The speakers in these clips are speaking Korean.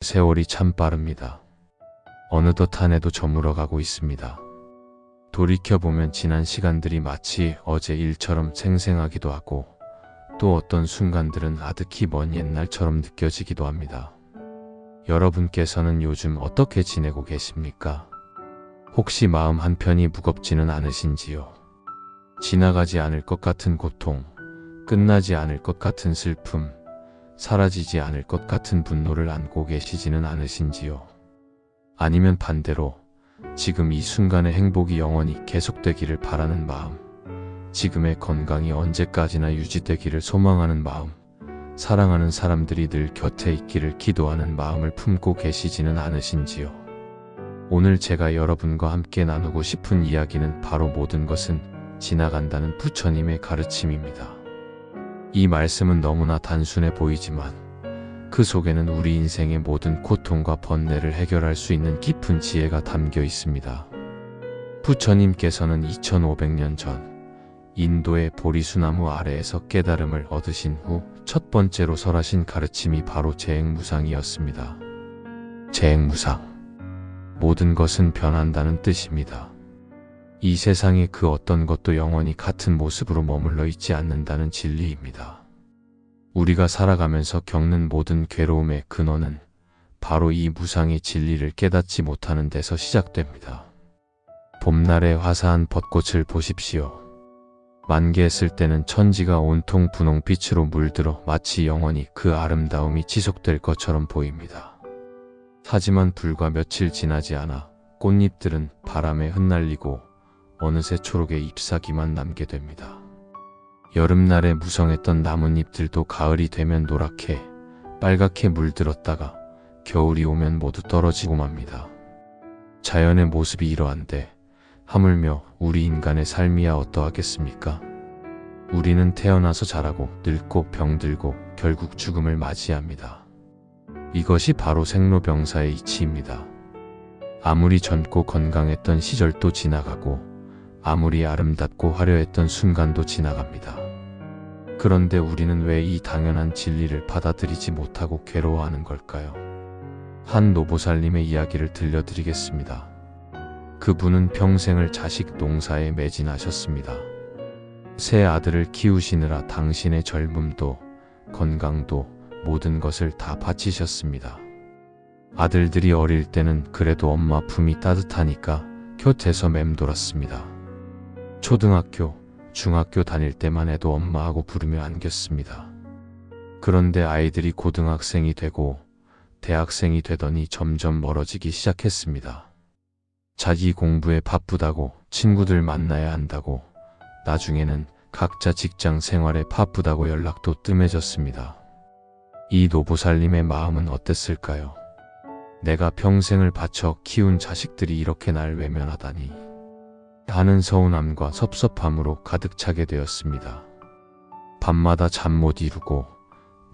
세월이 참 빠릅니다. 어느덧 한 해도 저물어가고 있습니다. 돌이켜보면 지난 시간들이 마치 어제 일처럼 생생하기도 하고 또 어떤 순간들은 아득히 먼 옛날처럼 느껴지기도 합니다. 여러분께서는 요즘 어떻게 지내고 계십니까? 혹시 마음 한편이 무겁지는 않으신지요? 지나가지 않을 것 같은 고통, 끝나지 않을 것 같은 슬픔, 사라지지 않을 것 같은 분노를 안고 계시지는 않으신지요? 아니면 반대로 지금 이 순간의 행복이 영원히 계속되기를 바라는 마음, 지금의 건강이 언제까지나 유지되기를 소망하는 마음, 사랑하는 사람들이 늘 곁에 있기를 기도하는 마음을 품고 계시지는 않으신지요? 오늘 제가 여러분과 함께 나누고 싶은 이야기는 바로 모든 것은 지나간다는 부처님의 가르침입니다. 이 말씀은 너무나 단순해 보이지만 그 속에는 우리 인생의 모든 고통과 번뇌를 해결할 수 있는 깊은 지혜가 담겨 있습니다. 부처님께서는 2500년 전 인도의 보리수나무 아래에서 깨달음을 얻으신 후 첫 번째로 설하신 가르침이 바로 재행무상이었습니다. 재행무상. 모든 것은 변한다는 뜻입니다. 이 세상의 그 어떤 것도 영원히 같은 모습으로 머물러 있지 않는다는 진리입니다. 우리가 살아가면서 겪는 모든 괴로움의 근원은 바로 이 무상의 진리를 깨닫지 못하는 데서 시작됩니다. 봄날의 화사한 벚꽃을 보십시오. 만개했을 때는 천지가 온통 분홍빛으로 물들어 마치 영원히 그 아름다움이 지속될 것처럼 보입니다. 하지만 불과 며칠 지나지 않아 꽃잎들은 바람에 흩날리고 어느새 초록의 잎사귀만 남게 됩니다. 여름날에 무성했던 나뭇잎들도 가을이 되면 노랗게, 빨갛게 물들었다가 겨울이 오면 모두 떨어지고 맙니다. 자연의 모습이 이러한데 하물며 우리 인간의 삶이야 어떠하겠습니까? 우리는 태어나서 자라고 늙고 병들고 결국 죽음을 맞이합니다. 이것이 바로 생로병사의 이치입니다. 아무리 젊고 건강했던 시절도 지나가고 아무리 아름답고 화려했던 순간도 지나갑니다. 그런데 우리는 왜 이 당연한 진리를 받아들이지 못하고 괴로워하는 걸까요? 한 노보살님의 이야기를 들려드리겠습니다. 그분은 평생을 자식 농사에 매진하셨습니다. 세 아들을 키우시느라 당신의 젊음도 건강도 모든 것을 다 바치셨습니다. 아들들이 어릴 때는 그래도 엄마 품이 따뜻하니까 곁에서 맴돌았습니다. 초등학교, 중학교 다닐 때만 해도 엄마하고 부르며 안겼습니다. 그런데 아이들이 고등학생이 되고 대학생이 되더니 점점 멀어지기 시작했습니다. 자기 공부에 바쁘다고, 친구들 만나야 한다고, 나중에는 각자 직장 생활에 바쁘다고 연락도 뜸해졌습니다. 이 노보살님의 마음은 어땠을까요? 내가 평생을 바쳐 키운 자식들이 이렇게 날 외면하다니 하는 서운함과 섭섭함으로 가득 차게 되었습니다. 밤마다 잠 못 이루고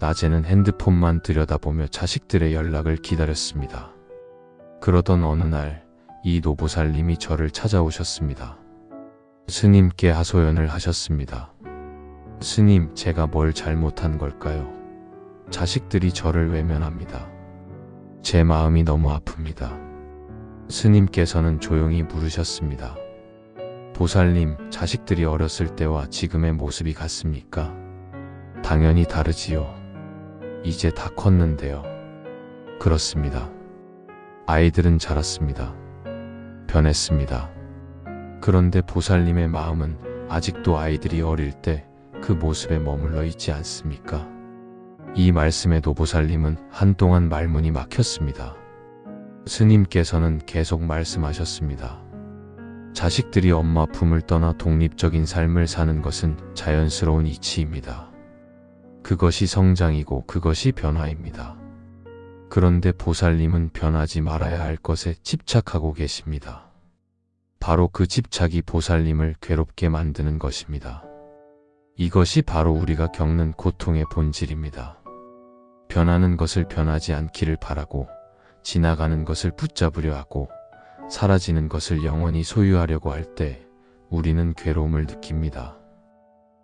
낮에는 핸드폰만 들여다보며 자식들의 연락을 기다렸습니다. 그러던 어느 날 이 노보살님이 저를 찾아오셨습니다. 스님께 하소연을 하셨습니다. 스님, 제가 뭘 잘못한 걸까요? 자식들이 저를 외면합니다. 제 마음이 너무 아픕니다. 스님께서는 조용히 물으셨습니다. 보살님, 자식들이 어렸을 때와 지금의 모습이 같습니까? 당연히 다르지요. 이제 다 컸는데요. 그렇습니다. 아이들은 자랐습니다. 변했습니다. 그런데 보살님의 마음은 아직도 아이들이 어릴 때 그 모습에 머물러 있지 않습니까? 이 말씀에 노보살님은 한동안 말문이 막혔습니다. 스님께서는 계속 말씀하셨습니다. 자식들이 엄마 품을 떠나 독립적인 삶을 사는 것은 자연스러운 이치입니다. 그것이 성장이고 그것이 변화입니다. 그런데 보살님은 변하지 말아야 할 것에 집착하고 계십니다. 바로 그 집착이 보살님을 괴롭게 만드는 것입니다. 이것이 바로 우리가 겪는 고통의 본질입니다. 변하는 것을 변하지 않기를 바라고, 지나가는 것을 붙잡으려 하고, 사라지는 것을 영원히 소유하려고 할 때 우리는 괴로움을 느낍니다.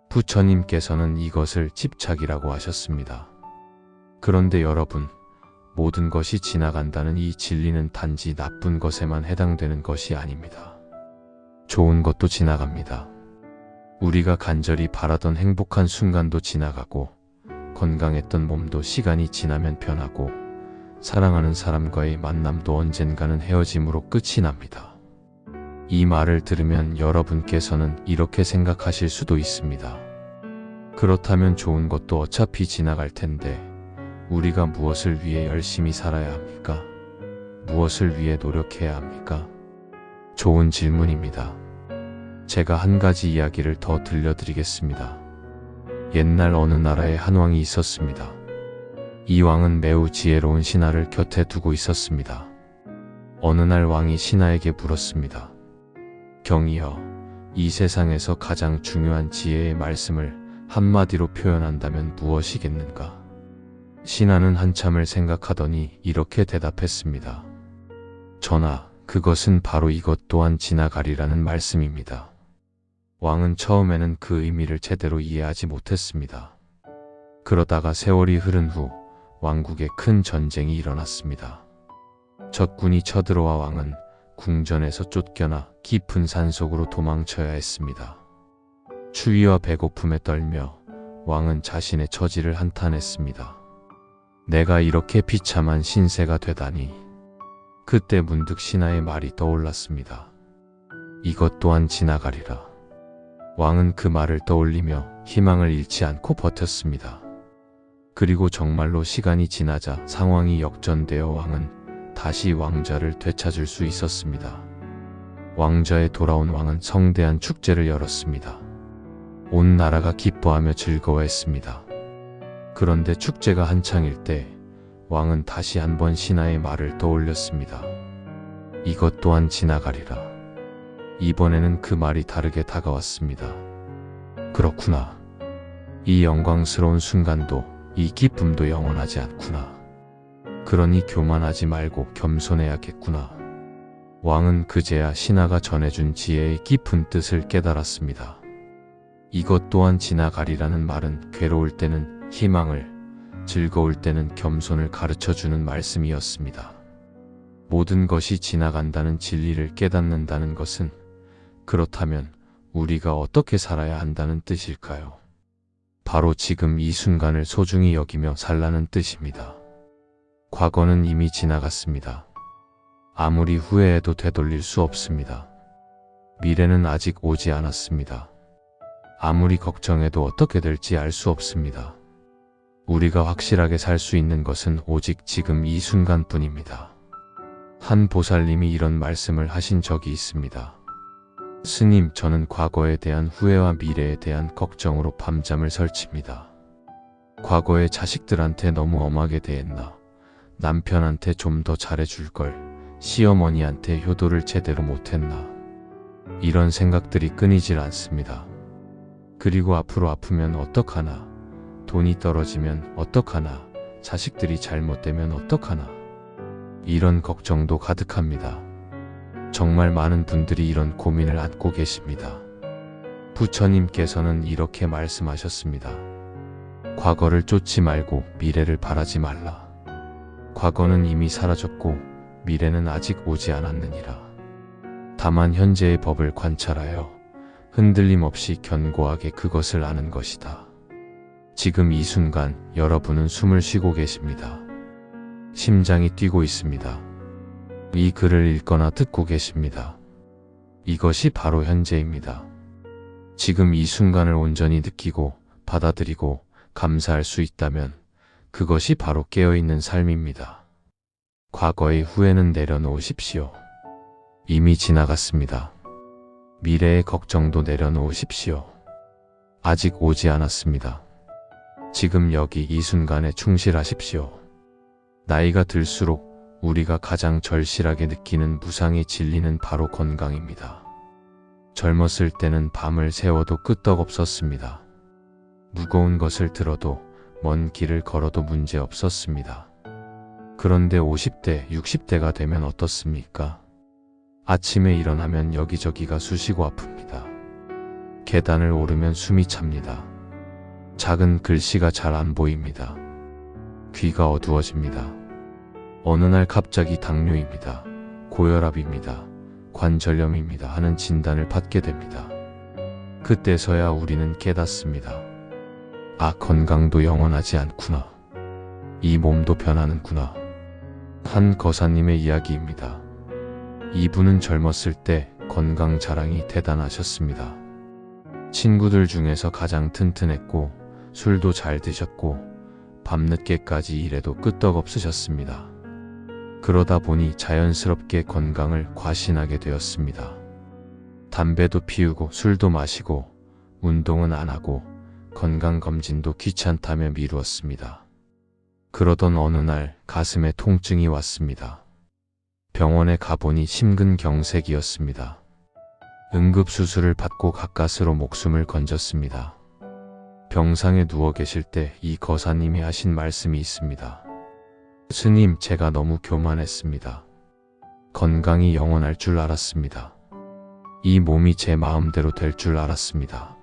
부처님께서는 이것을 집착이라고 하셨습니다. 그런데 여러분, 모든 것이 지나간다는 이 진리는 단지 나쁜 것에만 해당되는 것이 아닙니다. 좋은 것도 지나갑니다. 우리가 간절히 바라던 행복한 순간도 지나가고, 건강했던 몸도 시간이 지나면 변하고, 사랑하는 사람과의 만남도 언젠가는 헤어짐으로 끝이 납니다. 이 말을 들으면 여러분께서는 이렇게 생각하실 수도 있습니다. 그렇다면 좋은 것도 어차피 지나갈 텐데 우리가 무엇을 위해 열심히 살아야 합니까? 무엇을 위해 노력해야 합니까? 좋은 질문입니다. 제가 한 가지 이야기를 더 들려드리겠습니다. 옛날 어느 나라에 한 왕이 있었습니다. 이 왕은 매우 지혜로운 신하를 곁에 두고 있었습니다. 어느 날 왕이 신하에게 물었습니다. 경이여, 이 세상에서 가장 중요한 지혜의 말씀을 한마디로 표현한다면 무엇이겠는가? 신하는 한참을 생각하더니 이렇게 대답했습니다. 전하, 그것은 바로 이것 또한 지나가리라는 말씀입니다. 왕은 처음에는 그 의미를 제대로 이해하지 못했습니다. 그러다가 세월이 흐른 후 왕국에 큰 전쟁이 일어났습니다. 적군이 쳐들어와 왕은 궁전에서 쫓겨나 깊은 산속으로 도망쳐야 했습니다. 추위와 배고픔에 떨며 왕은 자신의 처지를 한탄했습니다. 내가 이렇게 비참한 신세가 되다니. 그때 문득 신하의 말이 떠올랐습니다. 이것 또한 지나가리라. 왕은 그 말을 떠올리며 희망을 잃지 않고 버텼습니다. 그리고 정말로 시간이 지나자 상황이 역전되어 왕은 다시 왕좌를 되찾을 수 있었습니다. 왕좌에 돌아온 왕은 성대한 축제를 열었습니다. 온 나라가 기뻐하며 즐거워했습니다. 그런데 축제가 한창일 때 왕은 다시 한번 신하의 말을 떠올렸습니다. 이것 또한 지나가리라. 이번에는 그 말이 다르게 다가왔습니다. 그렇구나. 이 영광스러운 순간도, 이 기쁨도 영원하지 않구나. 그러니 교만하지 말고 겸손해야겠구나. 왕은 그제야 신하가 전해준 지혜의 깊은 뜻을 깨달았습니다. 이것 또한 지나가리라는 말은 괴로울 때는 희망을, 즐거울 때는 겸손을 가르쳐주는 말씀이었습니다. 모든 것이 지나간다는 진리를 깨닫는다는 것은 그렇다면 우리가 어떻게 살아야 한다는 뜻일까요? 바로 지금 이 순간을 소중히 여기며 살라는 뜻입니다. 과거는 이미 지나갔습니다. 아무리 후회해도 되돌릴 수 없습니다. 미래는 아직 오지 않았습니다. 아무리 걱정해도 어떻게 될지 알 수 없습니다. 우리가 확실하게 살 수 있는 것은 오직 지금 이 순간뿐입니다. 한 보살님이 이런 말씀을 하신 적이 있습니다. 스님, 저는 과거에 대한 후회와 미래에 대한 걱정으로 밤잠을 설칩니다. 과거에 자식들한테 너무 엄하게 대했나? 남편한테 좀 더 잘해줄걸? 시어머니한테 효도를 제대로 못했나? 이런 생각들이 끊이질 않습니다. 그리고 앞으로 아프면 어떡하나? 돈이 떨어지면 어떡하나? 자식들이 잘못되면 어떡하나? 이런 걱정도 가득합니다. 정말 많은 분들이 이런 고민을 안고 계십니다. 부처님께서는 이렇게 말씀하셨습니다. 과거를 쫓지 말고 미래를 바라지 말라. 과거는 이미 사라졌고 미래는 아직 오지 않았느니라. 다만 현재의 법을 관찰하여 흔들림 없이 견고하게 그것을 아는 것이다. 지금 이 순간 여러분은 숨을 쉬고 계십니다. 심장이 뛰고 있습니다. 이 글을 읽거나 듣고 계십니다. 이것이 바로 현재입니다. 지금 이 순간을 온전히 느끼고 받아들이고 감사할 수 있다면 그것이 바로 깨어있는 삶입니다. 과거의 후회는 내려놓으십시오. 이미 지나갔습니다. 미래의 걱정도 내려놓으십시오. 아직 오지 않았습니다. 지금 여기 이 순간에 충실하십시오. 나이가 들수록 우리가 가장 절실하게 느끼는 무상의 진리는 바로 건강입니다. 젊었을 때는 밤을 새워도 끄떡없었습니다. 무거운 것을 들어도 먼 길을 걸어도 문제 없었습니다. 그런데 50대, 60대가 되면 어떻습니까? 아침에 일어나면 여기저기가 쑤시고 아픕니다. 계단을 오르면 숨이 찹니다. 작은 글씨가 잘 안 보입니다. 귀가 어두워집니다. 어느 날 갑자기 당뇨입니다. 고혈압입니다. 관절염입니다 하는 진단을 받게 됩니다. 그때서야 우리는 깨닫습니다. 아, 건강도 영원하지 않구나. 이 몸도 변하는구나. 한 거사님의 이야기입니다. 이분은 젊었을 때 건강 자랑이 대단하셨습니다. 친구들 중에서 가장 튼튼했고 술도 잘 드셨고 밤늦게까지 일해도 끄떡없으셨습니다. 그러다 보니 자연스럽게 건강을 과신하게 되었습니다. 담배도 피우고 술도 마시고 운동은 안 하고 건강검진도 귀찮다며 미루었습니다. 그러던 어느 날 가슴에 통증이 왔습니다. 병원에 가보니 심근경색이었습니다. 응급수술을 받고 가까스로 목숨을 건졌습니다. 병상에 누워 계실 때 이 거사님이 하신 말씀이 있습니다. 스님, 제가 너무 교만했습니다. 건강이 영원할 줄 알았습니다. 이 몸이 제 마음대로 될 줄 알았습니다.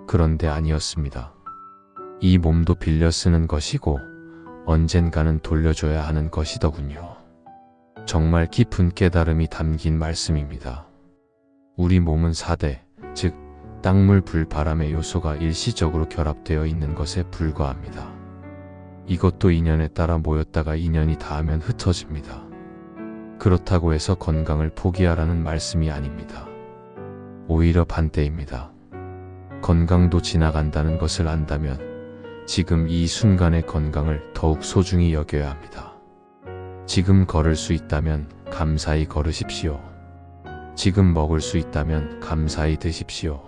그런데 아니었습니다. 이 몸도 빌려 쓰는 것이고 언젠가는 돌려줘야 하는 것이더군요. 정말 깊은 깨달음이 담긴 말씀입니다. 우리 몸은 4대, 즉 땅, 물, 불, 바람의 요소가 일시적으로 결합되어 있는 것에 불과합니다. 이것도 인연에 따라 모였다가 인연이 닿으면 흩어집니다. 그렇다고 해서 건강을 포기하라는 말씀이 아닙니다. 오히려 반대입니다. 건강도 지나간다는 것을 안다면 지금 이 순간의 건강을 더욱 소중히 여겨야 합니다. 지금 걸을 수 있다면 감사히 걸으십시오. 지금 먹을 수 있다면 감사히 드십시오.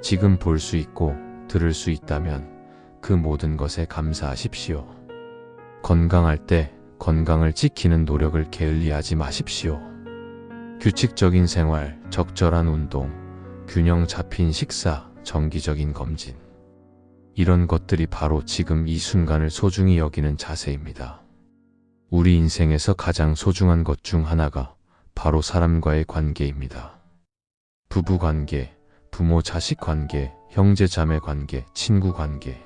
지금 볼 수 있고 들을 수 있다면 그 모든 것에 감사하십시오. 건강할 때 건강을 지키는 노력을 게을리하지 마십시오. 규칙적인 생활, 적절한 운동, 균형 잡힌 식사, 정기적인 검진. 이런 것들이 바로 지금 이 순간을 소중히 여기는 자세입니다. 우리 인생에서 가장 소중한 것 중 하나가 바로 사람과의 관계입니다. 부부관계, 부모-자식 관계, 형제-자매 관계, 친구 관계.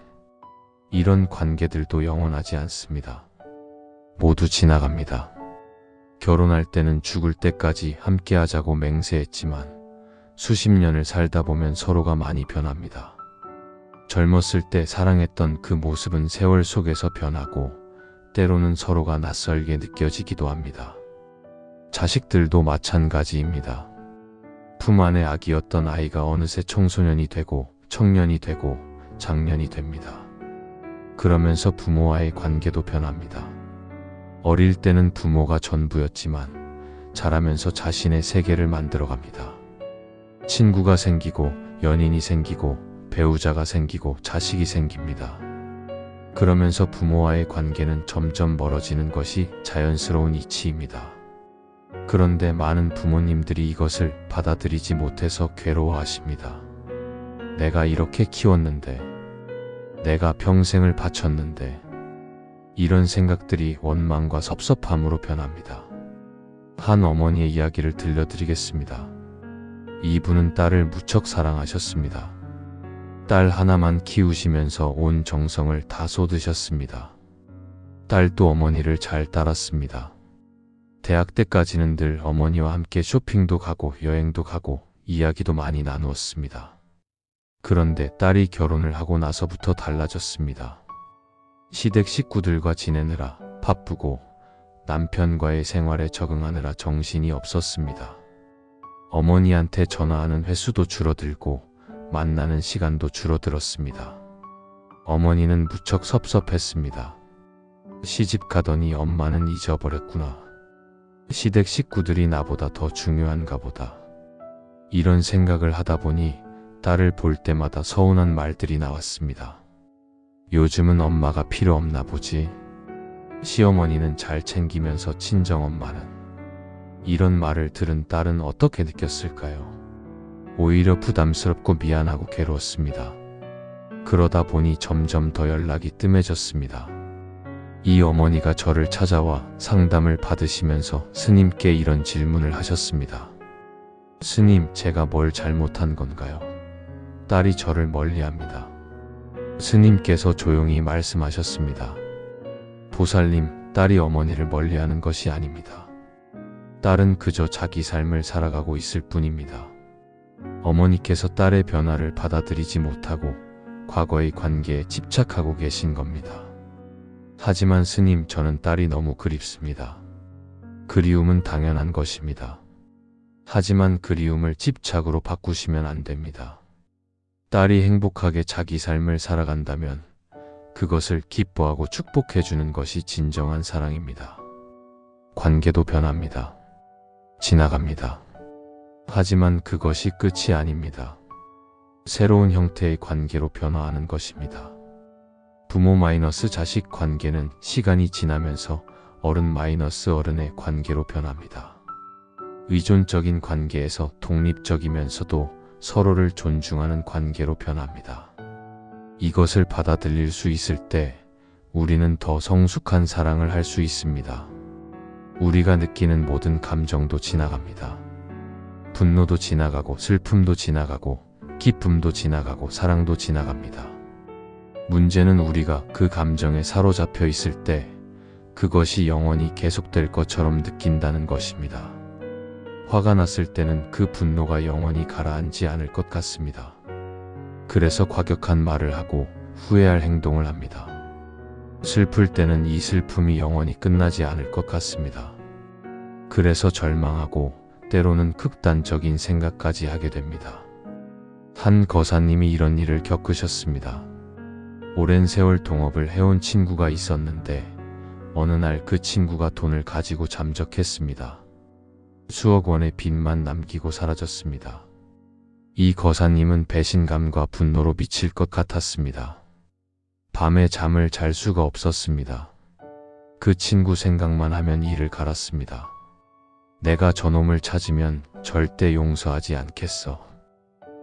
이런 관계들도 영원하지 않습니다. 모두 지나갑니다. 결혼할 때는 죽을 때까지 함께 하자고 맹세했지만 수십 년을 살다 보면 서로가 많이 변합니다. 젊었을 때 사랑했던 그 모습은 세월 속에서 변하고 때로는 서로가 낯설게 느껴지기도 합니다. 자식들도 마찬가지입니다. 품 안의 아기였던 아이가 어느새 청소년이 되고 청년이 되고 장년이 됩니다. 그러면서 부모와의 관계도 변합니다. 어릴 때는 부모가 전부였지만 자라면서 자신의 세계를 만들어갑니다. 친구가 생기고 연인이 생기고 배우자가 생기고 자식이 생깁니다. 그러면서 부모와의 관계는 점점 멀어지는 것이 자연스러운 이치입니다. 그런데 많은 부모님들이 이것을 받아들이지 못해서 괴로워하십니다. 내가 이렇게 키웠는데, 내가 평생을 바쳤는데, 이런 생각들이 원망과 섭섭함으로 변합니다. 한 어머니의 이야기를 들려드리겠습니다. 이분은 딸을 무척 사랑하셨습니다. 딸 하나만 키우시면서 온 정성을 다 쏟으셨습니다. 딸도 어머니를 잘 따랐습니다. 대학 때까지는 늘 어머니와 함께 쇼핑도 가고 여행도 가고 이야기도 많이 나누었습니다. 그런데 딸이 결혼을 하고 나서부터 달라졌습니다. 시댁 식구들과 지내느라 바쁘고 남편과의 생활에 적응하느라 정신이 없었습니다. 어머니한테 전화하는 횟수도 줄어들고 만나는 시간도 줄어들었습니다. 어머니는 무척 섭섭했습니다. 시집 가더니 엄마는 잊어버렸구나. 시댁 식구들이 나보다 더 중요한가 보다. 이런 생각을 하다 보니 딸을 볼 때마다 서운한 말들이 나왔습니다. 요즘은 엄마가 필요 없나 보지. 시어머니는 잘 챙기면서 친정엄마는. 이런 말을 들은 딸은 어떻게 느꼈을까요? 오히려 부담스럽고 미안하고 괴로웠습니다. 그러다 보니 점점 더 연락이 뜸해졌습니다. 이 어머니가 저를 찾아와 상담을 받으시면서 스님께 이런 질문을 하셨습니다. 스님, 제가 뭘 잘못한 건가요? 딸이 저를 멀리합니다. 스님께서 조용히 말씀하셨습니다. 보살님, 딸이 어머니를 멀리하는 것이 아닙니다. 딸은 그저 자기 삶을 살아가고 있을 뿐입니다. 어머니께서 딸의 변화를 받아들이지 못하고 과거의 관계에 집착하고 계신 겁니다. 하지만 스님, 저는 딸이 너무 그립습니다. 그리움은 당연한 것입니다. 하지만 그리움을 집착으로 바꾸시면 안 됩니다. 딸이 행복하게 자기 삶을 살아간다면 그것을 기뻐하고 축복해주는 것이 진정한 사랑입니다. 관계도 변합니다. 지나갑니다. 하지만 그것이 끝이 아닙니다. 새로운 형태의 관계로 변화하는 것입니다. 부모 마이너스 자식 관계는 시간이 지나면서 어른 마이너스 어른의 관계로 변합니다. 의존적인 관계에서 독립적이면서도 서로를 존중하는 관계로 변합니다. 이것을 받아들일 수 있을 때 우리는 더 성숙한 사랑을 할 수 있습니다. 우리가 느끼는 모든 감정도 지나갑니다. 분노도 지나가고 슬픔도 지나가고 기쁨도 지나가고 사랑도 지나갑니다. 문제는 우리가 그 감정에 사로잡혀 있을 때 그것이 영원히 계속될 것처럼 느낀다는 것입니다. 화가 났을 때는 그 분노가 영원히 가라앉지 않을 것 같습니다. 그래서 과격한 말을 하고 후회할 행동을 합니다. 슬플 때는 이 슬픔이 영원히 끝나지 않을 것 같습니다. 그래서 절망하고 때로는 극단적인 생각까지 하게 됩니다. 한 거사님이 이런 일을 겪으셨습니다. 오랜 세월 동업을 해온 친구가 있었는데 어느 날 그 친구가 돈을 가지고 잠적했습니다. 수억 원의 빚만 남기고 사라졌습니다. 이 거사님은 배신감과 분노로 미칠 것 같았습니다. 밤에 잠을 잘 수가 없었습니다. 그 친구 생각만 하면 이를 갈았습니다. 내가 저놈을 찾으면 절대 용서하지 않겠어.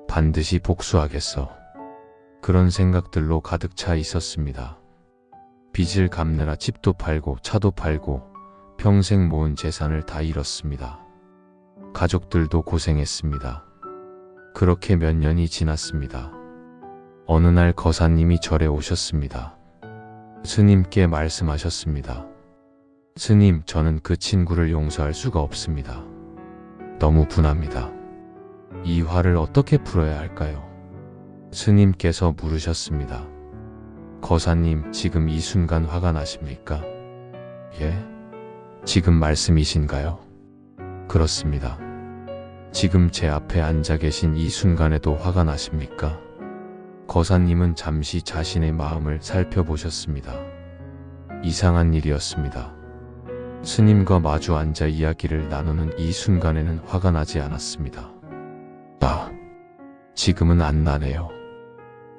반드시 복수하겠어. 그런 생각들로 가득 차 있었습니다. 빚을 갚느라 집도 팔고 차도 팔고 평생 모은 재산을 다 잃었습니다. 가족들도 고생했습니다. 그렇게 몇 년이 지났습니다. 어느 날 거사님이 절에 오셨습니다. 스님께 말씀하셨습니다. 스님, 저는 그 친구를 용서할 수가 없습니다. 너무 분합니다. 이 화를 어떻게 풀어야 할까요? 스님께서 물으셨습니다. 거사님, 지금 이 순간 화가 나십니까? 예? 지금 말씀이신가요? 그렇습니다. 지금 제 앞에 앉아 계신 이 순간에도 화가 나십니까? 거사님은 잠시 자신의 마음을 살펴보셨습니다. 이상한 일이었습니다. 스님과 마주 앉아 이야기를 나누는 이 순간에는 화가 나지 않았습니다. 지금은 안 나네요.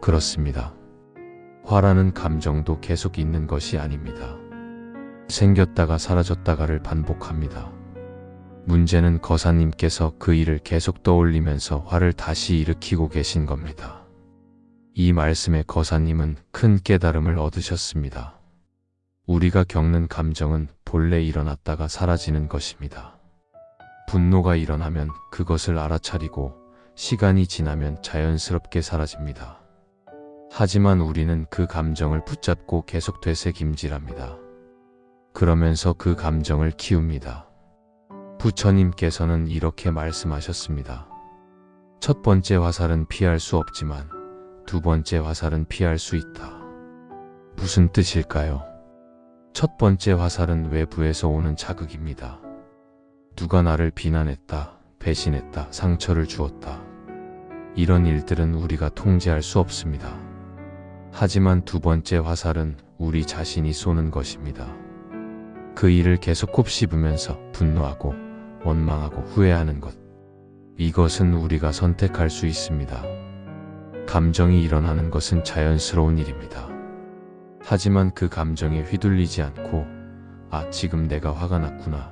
그렇습니다. 화라는 감정도 계속 있는 것이 아닙니다. 생겼다가 사라졌다가를 반복합니다. 문제는 거사님께서 그 일을 계속 떠올리면서 화를 다시 일으키고 계신 겁니다. 이 말씀에 거사님은 큰 깨달음을 얻으셨습니다. 우리가 겪는 감정은 본래 일어났다가 사라지는 것입니다. 분노가 일어나면 그것을 알아차리고 시간이 지나면 자연스럽게 사라집니다. 하지만 우리는 그 감정을 붙잡고 계속 되새김질합니다. 그러면서 그 감정을 키웁니다. 부처님께서는 이렇게 말씀하셨습니다. 첫 번째 화살은 피할 수 없지만 두 번째 화살은 피할 수 있다. 무슨 뜻일까요? 첫 번째 화살은 외부에서 오는 자극입니다. 누가 나를 비난했다, 배신했다, 상처를 주었다. 이런 일들은 우리가 통제할 수 없습니다. 하지만 두 번째 화살은 우리 자신이 쏘는 것입니다. 그 일을 계속 곱씹으면서 분노하고 원망하고 후회하는 것. 이것은 우리가 선택할 수 있습니다. 감정이 일어나는 것은 자연스러운 일입니다. 하지만 그 감정에 휘둘리지 않고 지금 내가 화가 났구나,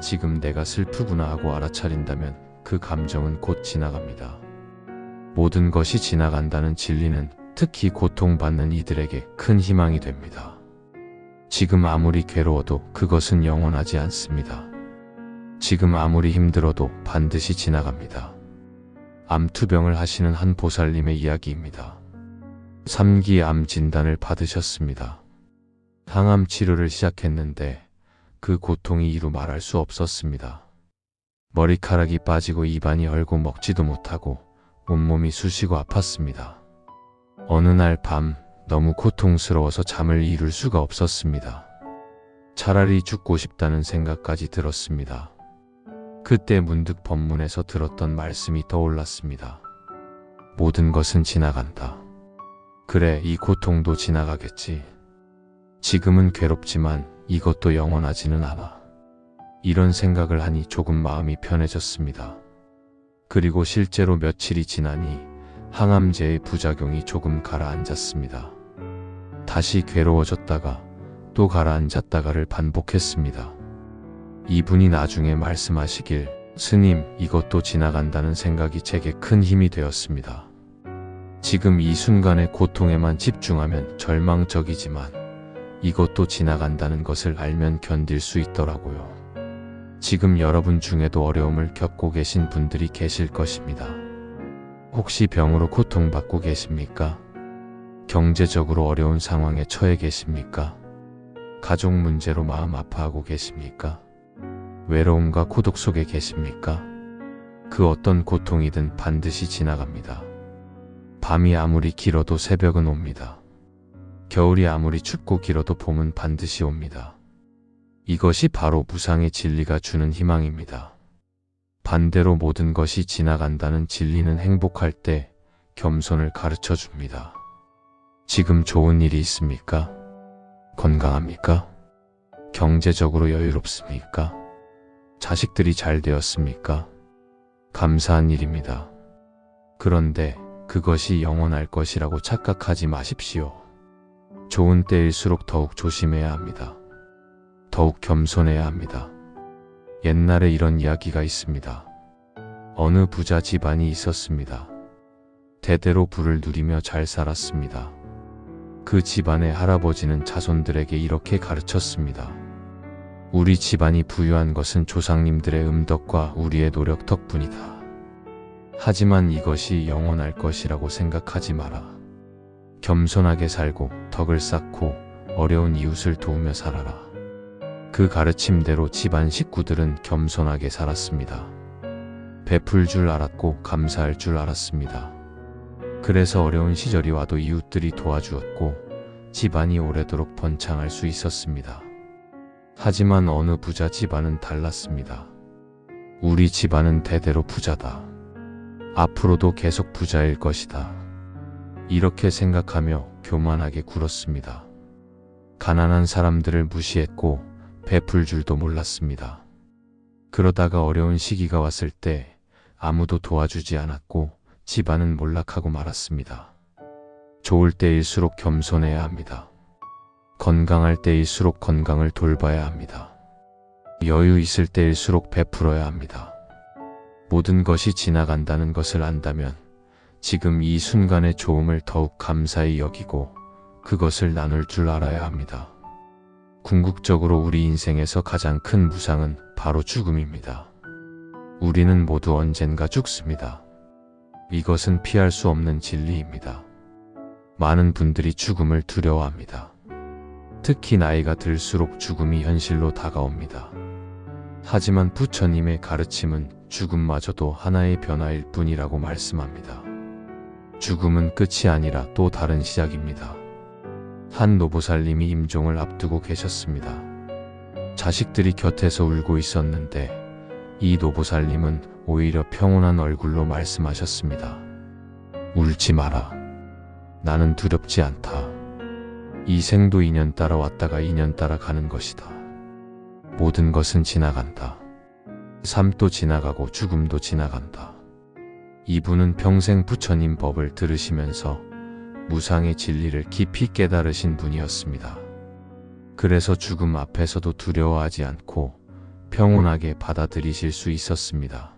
지금 내가 슬프구나 하고 알아차린다면 그 감정은 곧 지나갑니다. 모든 것이 지나간다는 진리는 특히 고통받는 이들에게 큰 희망이 됩니다. 지금 아무리 괴로워도 그것은 영원하지 않습니다. 지금 아무리 힘들어도 반드시 지나갑니다. 암투병을 하시는 한 보살님의 이야기입니다. 3기 암 진단을 받으셨습니다. 항암 치료를 시작했는데 그 고통이 이루 말할 수 없었습니다. 머리카락이 빠지고 입안이 얼고 먹지도 못하고 온몸이 쑤시고 아팠습니다. 어느 날 밤 너무 고통스러워서 잠을 이룰 수가 없었습니다. 차라리 죽고 싶다는 생각까지 들었습니다. 그때 문득 법문에서 들었던 말씀이 떠올랐습니다. 모든 것은 지나간다. 그래, 이 고통도 지나가겠지. 지금은 괴롭지만 이것도 영원하지는 않아. 이런 생각을 하니 조금 마음이 편해졌습니다. 그리고 실제로 며칠이 지나니 항암제의 부작용이 조금 가라앉았습니다. 다시 괴로워졌다가 또 가라앉았다가를 반복했습니다. 이분이 나중에 말씀하시길, 스님, 이것도 지나간다는 생각이 제게 큰 힘이 되었습니다. 지금 이 순간의 고통에만 집중하면 절망적이지만 이것도 지나간다는 것을 알면 견딜 수 있더라고요. 지금 여러분 중에도 어려움을 겪고 계신 분들이 계실 것입니다. 혹시 병으로 고통받고 계십니까? 경제적으로 어려운 상황에 처해 계십니까? 가족 문제로 마음 아파하고 계십니까? 외로움과 고독 속에 계십니까? 그 어떤 고통이든 반드시 지나갑니다. 밤이 아무리 길어도 새벽은 옵니다. 겨울이 아무리 춥고 길어도 봄은 반드시 옵니다. 이것이 바로 무상의 진리가 주는 희망입니다. 반대로 모든 것이 지나간다는 진리는 행복할 때 겸손을 가르쳐 줍니다. 지금 좋은 일이 있습니까? 건강합니까? 경제적으로 여유롭습니까? 자식들이 잘 되었습니까? 감사한 일입니다. 그런데 그것이 영원할 것이라고 착각하지 마십시오. 좋은 때일수록 더욱 조심해야 합니다. 더욱 겸손해야 합니다. 옛날에 이런 이야기가 있습니다. 어느 부자 집안이 있었습니다. 대대로 부를 누리며 잘 살았습니다. 그 집안의 할아버지는 자손들에게 이렇게 가르쳤습니다. 우리 집안이 부유한 것은 조상님들의 음덕과 우리의 노력 덕분이다. 하지만 이것이 영원할 것이라고 생각하지 마라. 겸손하게 살고 덕을 쌓고 어려운 이웃을 도우며 살아라. 그 가르침대로 집안 식구들은 겸손하게 살았습니다. 베풀 줄 알았고 감사할 줄 알았습니다. 그래서 어려운 시절이 와도 이웃들이 도와주었고 집안이 오래도록 번창할 수 있었습니다. 하지만 어느 부자 집안은 달랐습니다. 우리 집안은 대대로 부자다. 앞으로도 계속 부자일 것이다. 이렇게 생각하며 교만하게 굴었습니다. 가난한 사람들을 무시했고 베풀 줄도 몰랐습니다. 그러다가 어려운 시기가 왔을 때 아무도 도와주지 않았고 집안은 몰락하고 말았습니다. 좋을 때일수록 겸손해야 합니다. 건강할 때일수록 건강을 돌봐야 합니다. 여유 있을 때일수록 베풀어야 합니다. 모든 것이 지나간다는 것을 안다면 지금 이 순간의 좋음을 더욱 감사히 여기고 그것을 나눌 줄 알아야 합니다. 궁극적으로 우리 인생에서 가장 큰 무상은 바로 죽음입니다. 우리는 모두 언젠가 죽습니다. 이것은 피할 수 없는 진리입니다. 많은 분들이 죽음을 두려워합니다. 특히 나이가 들수록 죽음이 현실로 다가옵니다. 하지만 부처님의 가르침은 죽음마저도 하나의 변화일 뿐이라고 말씀합니다. 죽음은 끝이 아니라 또 다른 시작입니다. 한 노보살님이 임종을 앞두고 계셨습니다. 자식들이 곁에서 울고 있었는데 이 노보살님은 오히려 평온한 얼굴로 말씀하셨습니다. 울지 마라. 나는 두렵지 않다. 이 생도 인연 따라 왔다가 인연 따라 가는 것이다. 모든 것은 지나간다. 삶도 지나가고 죽음도 지나간다. 이분은 평생 부처님 법을 들으시면서 무상의 진리를 깊이 깨달으신 분이었습니다. 그래서 죽음 앞에서도 두려워하지 않고 평온하게 받아들이실 수 있었습니다.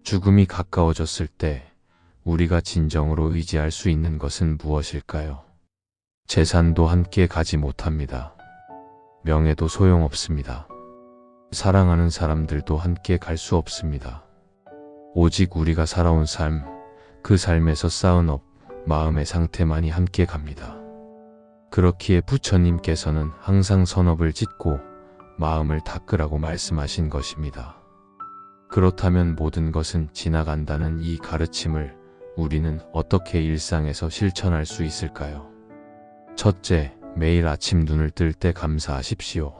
죽음이 가까워졌을 때 우리가 진정으로 의지할 수 있는 것은 무엇일까요? 재산도 함께 가지 못합니다. 명예도 소용없습니다. 사랑하는 사람들도 함께 갈 수 없습니다. 오직 우리가 살아온 삶, 그 삶에서 쌓은 업, 마음의 상태만이 함께 갑니다. 그렇기에 부처님께서는 항상 선업을 짓고 마음을 닦으라고 말씀하신 것입니다. 그렇다면 모든 것은 지나간다는 이 가르침을 우리는 어떻게 일상에서 실천할 수 있을까요? 첫째, 매일 아침 눈을 뜰 때 감사하십시오.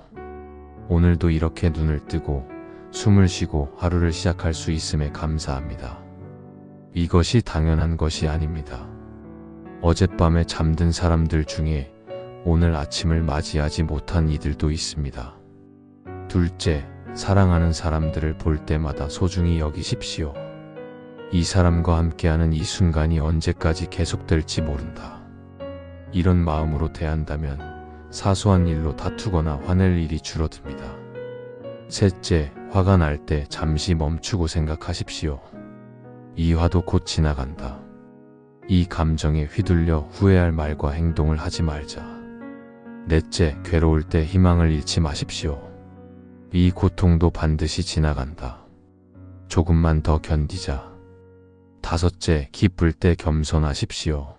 오늘도 이렇게 눈을 뜨고 숨을 쉬고 하루를 시작할 수 있음에 감사합니다. 이것이 당연한 것이 아닙니다. 어젯밤에 잠든 사람들 중에 오늘 아침을 맞이하지 못한 이들도 있습니다. 둘째, 사랑하는 사람들을 볼 때마다 소중히 여기십시오. 이 사람과 함께하는 이 순간이 언제까지 계속될지 모른다. 이런 마음으로 대한다면 사소한 일로 다투거나 화낼 일이 줄어듭니다. 셋째, 화가 날 때 잠시 멈추고 생각하십시오. 이 화도 곧 지나간다. 이 감정에 휘둘려 후회할 말과 행동을 하지 말자. 넷째, 괴로울 때 희망을 잃지 마십시오. 이 고통도 반드시 지나간다. 조금만 더 견디자. 다섯째, 기쁠 때 겸손하십시오.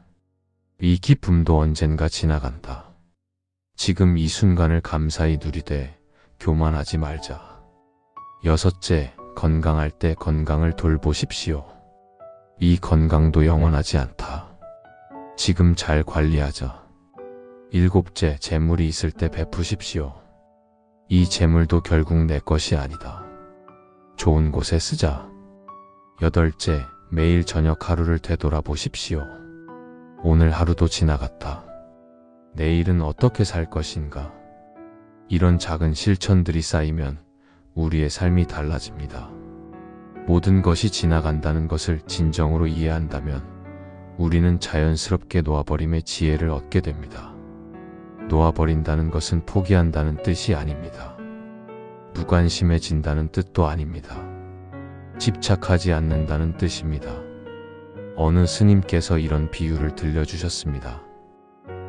이 기쁨도 언젠가 지나간다. 지금 이 순간을 감사히 누리되 교만하지 말자. 여섯째, 건강할 때 건강을 돌보십시오. 이 건강도 영원하지 않다. 지금 잘 관리하자. 일곱째, 재물이 있을 때 베푸십시오. 이 재물도 결국 내 것이 아니다. 좋은 곳에 쓰자. 여덟째, 매일 저녁 하루를 되돌아보십시오. 오늘 하루도 지나갔다. 내일은 어떻게 살 것인가? 이런 작은 실천들이 쌓이면 우리의 삶이 달라집니다. 모든 것이 지나간다는 것을 진정으로 이해한다면 우리는 자연스럽게 놓아버림의 지혜를 얻게 됩니다. 놓아버린다는 것은 포기한다는 뜻이 아닙니다. 무관심해진다는 뜻도 아닙니다. 집착하지 않는다는 뜻입니다. 어느 스님께서 이런 비유를 들려주셨습니다.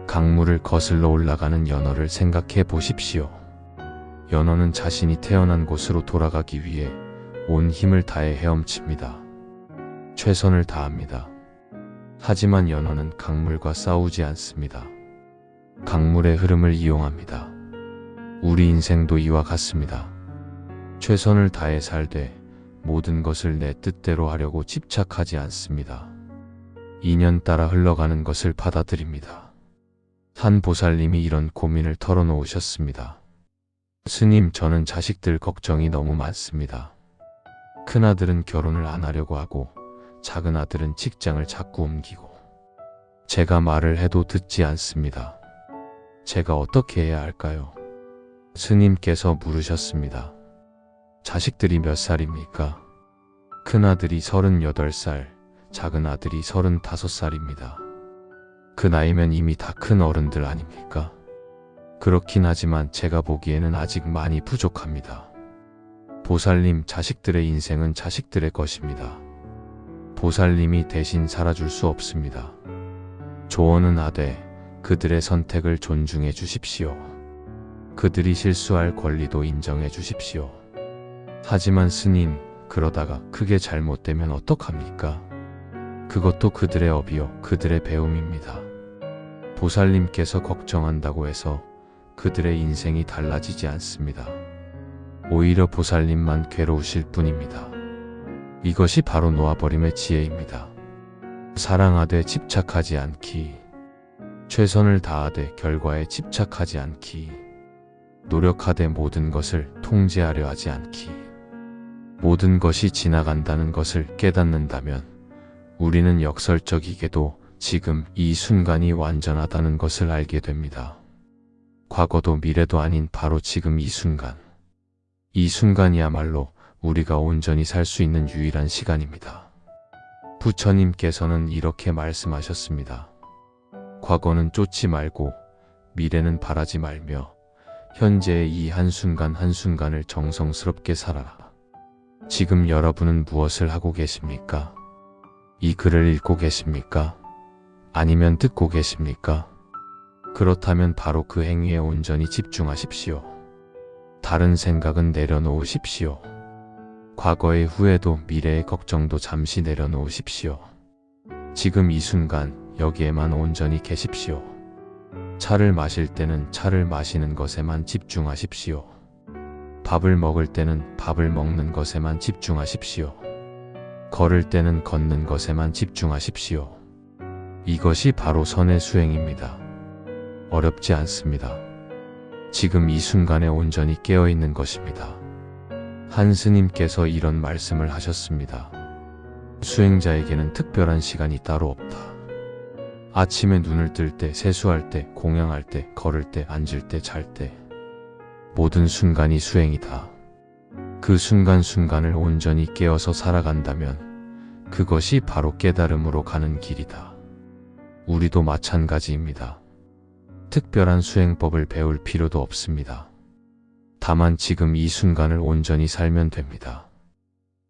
강물을 거슬러 올라가는 연어를 생각해 보십시오. 연어는 자신이 태어난 곳으로 돌아가기 위해 온 힘을 다해 헤엄칩니다. 최선을 다합니다. 하지만 연어는 강물과 싸우지 않습니다. 강물의 흐름을 이용합니다. 우리 인생도 이와 같습니다. 최선을 다해 살되 모든 것을 내 뜻대로 하려고 집착하지 않습니다. 인연 따라 흘러가는 것을 받아들입니다. 한 보살님이 이런 고민을 털어놓으셨습니다. 스님, 저는 자식들 걱정이 너무 많습니다. 큰아들은 결혼을 안 하려고 하고 작은 아들은 직장을 자꾸 옮기고 제가 말을 해도 듣지 않습니다. 제가 어떻게 해야 할까요? 스님께서 물으셨습니다. 자식들이 몇 살입니까? 큰아들이 38살, 작은 아들이 35살입니다. 그 나이면 이미 다 큰 어른들 아닙니까? 그렇긴 하지만 제가 보기에는 아직 많이 부족합니다. 보살님, 자식들의 인생은 자식들의 것입니다. 보살님이 대신 살아줄 수 없습니다. 조언은 하되 그들의 선택을 존중해 주십시오. 그들이 실수할 권리도 인정해 주십시오. 하지만 스님, 그러다가 크게 잘못되면 어떡합니까? 그것도 그들의 업이요, 그들의 배움입니다. 보살님께서 걱정한다고 해서 그들의 인생이 달라지지 않습니다. 오히려 보살님만 괴로우실 뿐입니다. 이것이 바로 놓아버림의 지혜입니다. 사랑하되 집착하지 않기, 최선을 다하되 결과에 집착하지 않기, 노력하되 모든 것을 통제하려 하지 않기. 모든 것이 지나간다는 것을 깨닫는다면 우리는 역설적이게도 지금 이 순간이 완전하다는 것을 알게 됩니다. 과거도 미래도 아닌 바로 지금 이 순간. 이 순간이야말로 우리가 온전히 살 수 있는 유일한 시간입니다. 부처님께서는 이렇게 말씀하셨습니다. 과거는 쫓지 말고 미래는 바라지 말며 현재의 이 한순간 한순간을 정성스럽게 살아라. 지금 여러분은 무엇을 하고 계십니까? 이 글을 읽고 계십니까? 아니면 듣고 계십니까? 그렇다면 바로 그 행위에 온전히 집중하십시오. 다른 생각은 내려놓으십시오. 과거의 후회도 미래의 걱정도 잠시 내려놓으십시오. 지금 이 순간 여기에만 온전히 계십시오. 차를 마실 때는 차를 마시는 것에만 집중하십시오. 밥을 먹을 때는 밥을 먹는 것에만 집중하십시오. 걸을 때는 걷는 것에만 집중하십시오. 이것이 바로 선의 수행입니다. 어렵지 않습니다. 지금 이 순간에 온전히 깨어있는 것입니다. 한 스님께서 이런 말씀을 하셨습니다. 수행자에게는 특별한 시간이 따로 없다. 아침에 눈을 뜰 때, 세수할 때, 공양할 때, 걸을 때, 앉을 때, 잘 때, 모든 순간이 수행이다. 그 순간순간을 온전히 깨어서 살아간다면 그것이 바로 깨달음으로 가는 길이다. 우리도 마찬가지입니다. 특별한 수행법을 배울 필요도 없습니다. 다만 지금 이 순간을 온전히 살면 됩니다.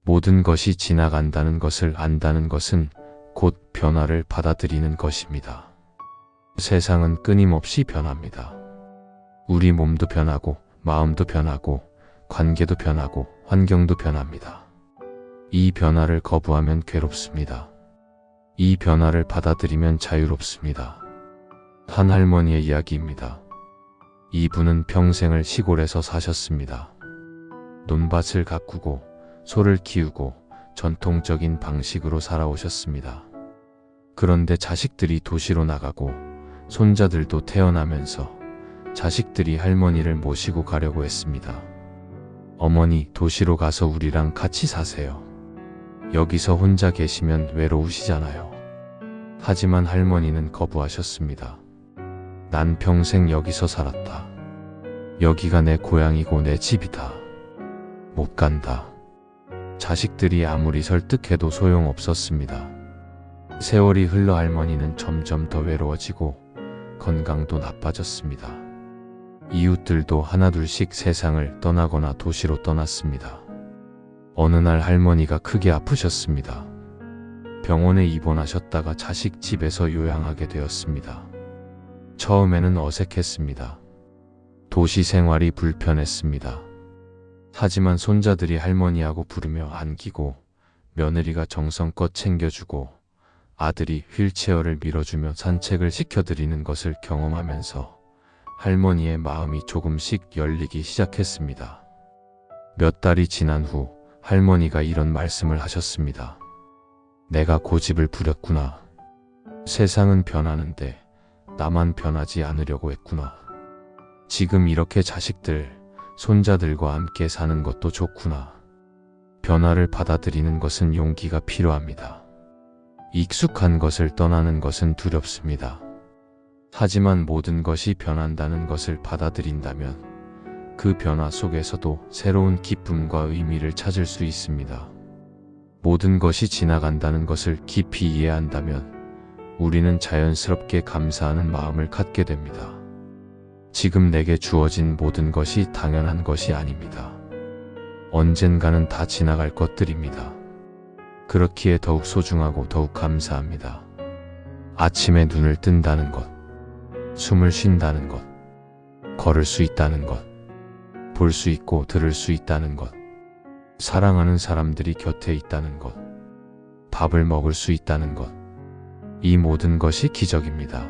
모든 것이 지나간다는 것을 안다는 것은 곧 변화를 받아들이는 것입니다. 세상은 끊임없이 변합니다. 우리 몸도 변하고 마음도 변하고 관계도 변하고 환경도 변합니다. 이 변화를 거부하면 괴롭습니다. 이 변화를 받아들이면 자유롭습니다. 한 할머니의 이야기입니다. 이분은 평생을 시골에서 사셨습니다. 논밭을 가꾸고 소를 키우고 전통적인 방식으로 살아오셨습니다. 그런데 자식들이 도시로 나가고 손자들도 태어나면서 자식들이 할머니를 모시고 가려고 했습니다. 어머니, 도시로 가서 우리랑 같이 사세요. 여기서 혼자 계시면 외로우시잖아요. 하지만 할머니는 거부하셨습니다. 난 평생 여기서 살았다. 여기가 내 고향이고 내 집이다. 못 간다. 자식들이 아무리 설득해도 소용없었습니다. 세월이 흘러 할머니는 점점 더 외로워지고 건강도 나빠졌습니다. 이웃들도 하나둘씩 세상을 떠나거나 도시로 떠났습니다. 어느 날 할머니가 크게 아프셨습니다. 병원에 입원하셨다가 자식 집에서 요양하게 되었습니다. 처음에는 어색했습니다. 도시 생활이 불편했습니다. 하지만 손자들이 할머니하고 부르며 안기고 며느리가 정성껏 챙겨주고 아들이 휠체어를 밀어주며 산책을 시켜드리는 것을 경험하면서 할머니의 마음이 조금씩 열리기 시작했습니다. 몇 달이 지난 후 할머니가 이런 말씀을 하셨습니다. 내가 고집을 부렸구나. 세상은 변하는데 나만 변하지 않으려고 했구나. 지금 이렇게 자식들, 손자들과 함께 사는 것도 좋구나. 변화를 받아들이는 것은 용기가 필요합니다. 익숙한 것을 떠나는 것은 두렵습니다. 하지만 모든 것이 변한다는 것을 받아들인다면 그 변화 속에서도 새로운 기쁨과 의미를 찾을 수 있습니다. 모든 것이 지나간다는 것을 깊이 이해한다면 우리는 자연스럽게 감사하는 마음을 갖게 됩니다. 지금 내게 주어진 모든 것이 당연한 것이 아닙니다. 언젠가는 다 지나갈 것들입니다. 그렇기에 더욱 소중하고 더욱 감사합니다. 아침에 눈을 뜬다는 것, 숨을 쉰다는 것, 걸을 수 있다는 것, 볼 수 있고 들을 수 있다는 것, 사랑하는 사람들이 곁에 있다는 것, 밥을 먹을 수 있다는 것, 이 모든 것이 기적입니다.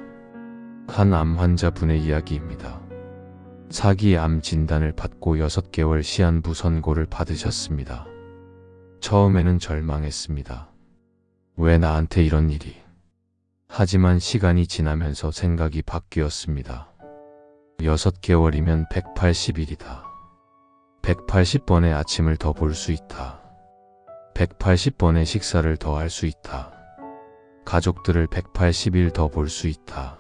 한 암 환자분의 이야기입니다. 사기 암 진단을 받고 6개월 시한부 선고를 받으셨습니다. 처음에는 절망했습니다. 왜 나한테 이런 일이? 하지만 시간이 지나면서 생각이 바뀌었습니다. 6개월이면 180일이다. 180번의 아침을 더 볼 수 있다. 180번의 식사를 더 할 수 있다. 가족들을 180일 더 볼 수 있다.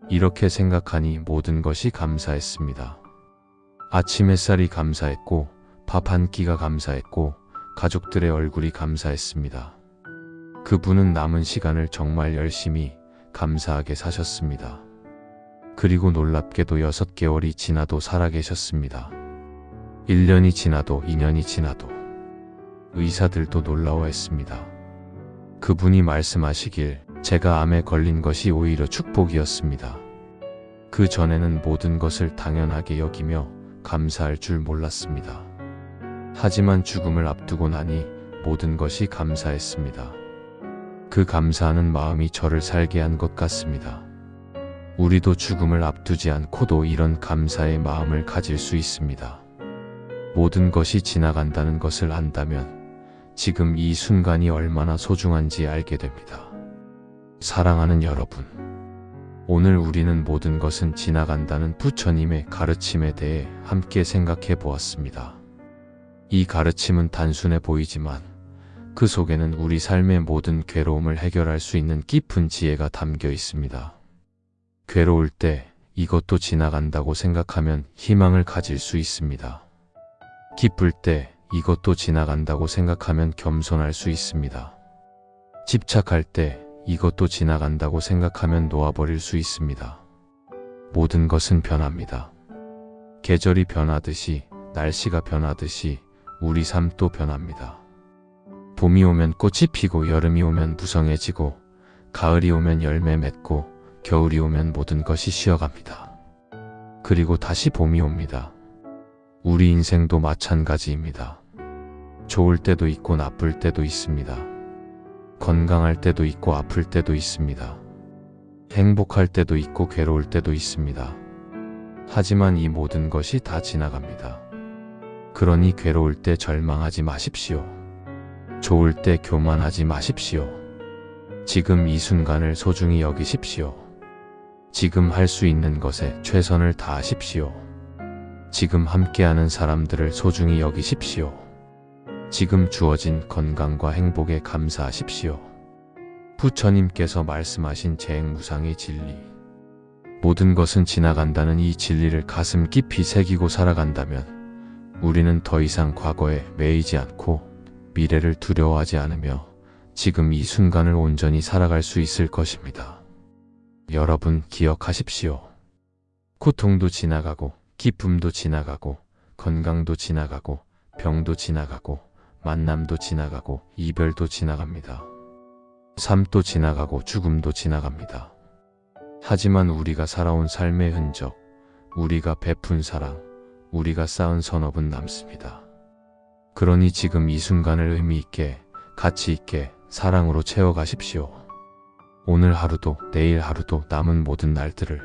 이렇게 생각하니 모든 것이 감사했습니다. 아침 햇살이 감사했고, 밥 한 끼가 감사했고, 가족들의 얼굴이 감사했습니다. 그분은 남은 시간을 정말 열심히 감사하게 사셨습니다. 그리고 놀랍게도 6개월이 지나도 살아계셨습니다. 1년이 지나도 2년이 지나도 의사들도 놀라워했습니다. 그분이 말씀하시길 제가 암에 걸린 것이 오히려 축복이었습니다. 그 전에는 모든 것을 당연하게 여기며 감사할 줄 몰랐습니다. 하지만 죽음을 앞두고 나니 모든 것이 감사했습니다. 그 감사하는 마음이 저를 살게 한 것 같습니다. 우리도 죽음을 앞두지 않고도 이런 감사의 마음을 가질 수 있습니다. 모든 것이 지나간다는 것을 안다면 지금 이 순간이 얼마나 소중한지 알게 됩니다. 사랑하는 여러분, 오늘 우리는 모든 것은 지나간다는 부처님의 가르침에 대해 함께 생각해 보았습니다. 이 가르침은 단순해 보이지만 그 속에는 우리 삶의 모든 괴로움을 해결할 수 있는 깊은 지혜가 담겨 있습니다. 괴로울 때 이것도 지나간다고 생각하면 희망을 가질 수 있습니다. 기쁠 때 이것도 지나간다고 생각하면 겸손할 수 있습니다. 집착할 때 이것도 지나간다고 생각하면 놓아버릴 수 있습니다. 모든 것은 변합니다. 계절이 변하듯이, 날씨가 변하듯이 우리 삶도 변합니다. 봄이 오면 꽃이 피고, 여름이 오면 무성해지고, 가을이 오면 열매 맺고, 겨울이 오면 모든 것이 쉬어갑니다. 그리고 다시 봄이 옵니다. 우리 인생도 마찬가지입니다. 좋을 때도 있고 나쁠 때도 있습니다. 건강할 때도 있고 아플 때도 있습니다. 행복할 때도 있고 괴로울 때도 있습니다. 하지만 이 모든 것이 다 지나갑니다. 그러니 괴로울 때 절망하지 마십시오. 좋을 때 교만하지 마십시오. 지금 이 순간을 소중히 여기십시오. 지금 할 수 있는 것에 최선을 다하십시오. 지금 함께하는 사람들을 소중히 여기십시오. 지금 주어진 건강과 행복에 감사하십시오. 부처님께서 말씀하신 재행무상의 진리, 모든 것은 지나간다는 이 진리를 가슴 깊이 새기고 살아간다면 우리는 더 이상 과거에 매이지 않고 미래를 두려워하지 않으며 지금 이 순간을 온전히 살아갈 수 있을 것입니다. 여러분 기억하십시오. 고통도 지나가고 기쁨도 지나가고 건강도 지나가고 병도 지나가고 만남도 지나가고 이별도 지나갑니다. 삶도 지나가고 죽음도 지나갑니다. 하지만 우리가 살아온 삶의 흔적, 우리가 베푼 사랑, 우리가 쌓은 선업은 남습니다. 그러니 지금 이 순간을 의미 있게, 가치 있게 사랑으로 채워가십시오. 오늘 하루도 내일 하루도 남은 모든 날들을,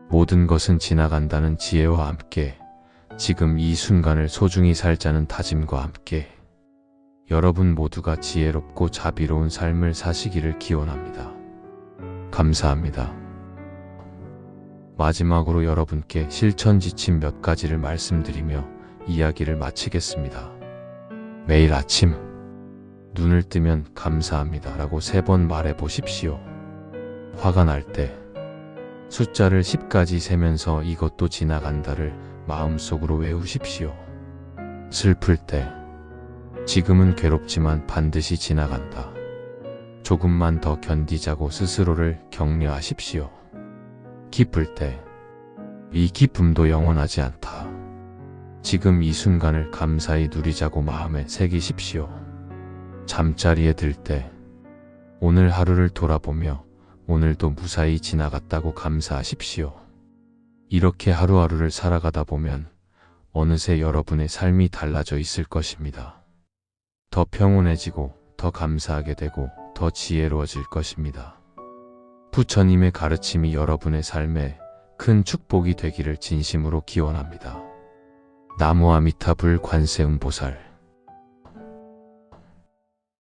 모든 것은 지나간다는 지혜와 함께 지금 이 순간을 소중히 살자는 다짐과 함께 여러분 모두가 지혜롭고 자비로운 삶을 사시기를 기원합니다. 감사합니다. 마지막으로 여러분께 실천 지침 몇 가지를 말씀드리며 이야기를 마치겠습니다. 매일 아침 눈을 뜨면 감사합니다 라고 3번 말해 보십시오. 화가 날 때 숫자를 10까지 세면서 이것도 지나간다를 마음속으로 외우십시오. 슬플 때 지금은 괴롭지만 반드시 지나간다. 조금만 더 견디자고 스스로를 격려하십시오. 기쁠 때 이 기쁨도 영원하지 않다. 지금 이 순간을 감사히 누리자고 마음에 새기십시오. 잠자리에 들 때 오늘 하루를 돌아보며 오늘도 무사히 지나갔다고 감사하십시오. 이렇게 하루하루를 살아가다 보면 어느새 여러분의 삶이 달라져 있을 것입니다. 더 평온해지고 더 감사하게 되고 더 지혜로워질 것입니다. 부처님의 가르침이 여러분의 삶에 큰 축복이 되기를 진심으로 기원합니다. 나무 아미타불 관세음보살.